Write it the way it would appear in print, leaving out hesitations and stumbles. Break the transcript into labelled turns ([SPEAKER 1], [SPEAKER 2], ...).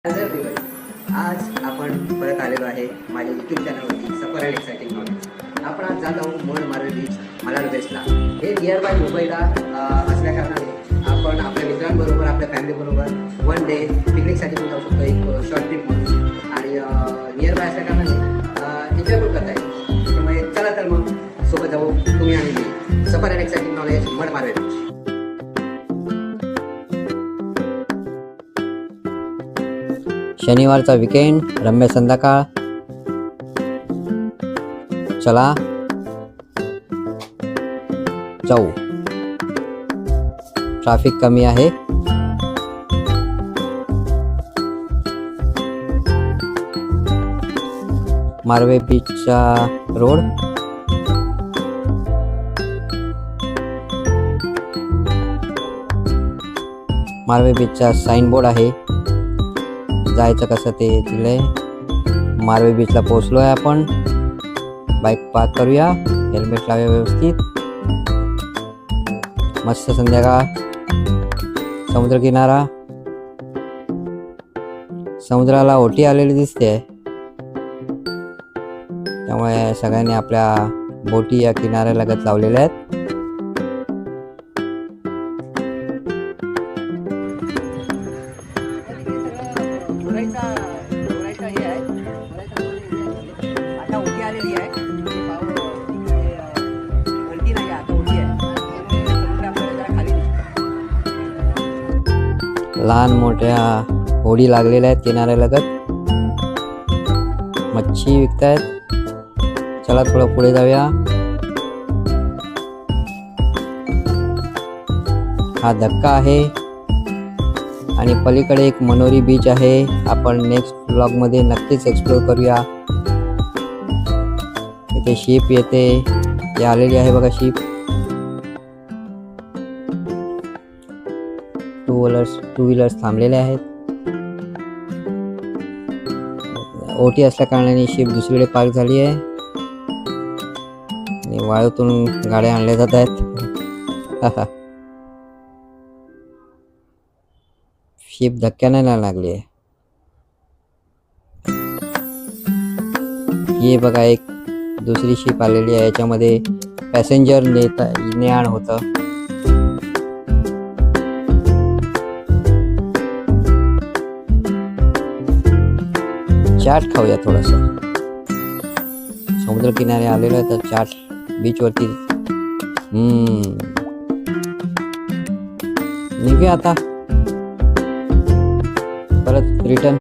[SPEAKER 1] Hello everyone, आज आपण परत आलेलो आहे माझ्या यूट्यूब चॅनलवरती सफर अँड एक्साइटिंग नॉलेज. आपण आज जात आहोत मोड मारवे बीच मलाड वेस्टला. हे नियर बाय मुंबईला असल्या कारणाने आपण आपल्या मित्रांबरोबर आपल्या फॅमिलीबरोबर वन डे पिकनिकसाठी पण जाऊ शकतो, एक शॉर्ट ट्रिप म्हणून. आणि नियर बाय असल्या कारणाने एन्जॉय पण करता येईल. त्यामुळे चला तर मग सोबत जाऊ तुम्ही आणि मी. सफर and exciting knowledge mode Marve beach.
[SPEAKER 2] शनिवारचा वीकेंड, रम्य संध्याकाळ. चला जाऊ. ट्रॅफिक कमी आहे. मारवे बीचचा रोड. मारवे बीचचा साइन बोर्ड आहे. जायचं कसं ते दिलंय. मारवे बीचला पोहोचलोय आपण. बाईक पार्क करूया, हेल्मेट लावूया व्यवस्थित. मस्त संध्याकाळ, समुद्रकिनारा. समुद्राला ओटी आलेली दिसते, त्यामुळे सगळ्यांनी आपल्या बोटी या किनाऱ्यालगत लावलेल्या आहेत. लहान मोठ्या होडी लागलेल्या आहेत किनाऱ्यालगत. मच्छी विकतायत. चला थोडं पुढे जाऊया. हा धक्का आहे आणि पलीकडे एक मनोरी बीच आहे. आपण नेक्स्ट ब्लॉग मध्ये नक्कीच एक्सप्लोर करूया. इथे शिप येते, ती आलेली आहे बघा शिप. टू व्हीलर्स थांबलेले आहेत. ओटी असल्या कारणाने शिप दुसरीकडे पार्क झाली आहे आणि वाळूतून गाड्या आणल्या जात आहेत. शिप धक्क्याने नाही लागली आहे. हे बघा एक दुसरी शिप आलेली आहे. याच्यामध्ये पॅसेंजर ने-आण होतं. चाट खाऊया थोडस. समुद्र किनारे आलेलो आहे तर चाट बीच वरती. निघूया आता परत रिटर्न.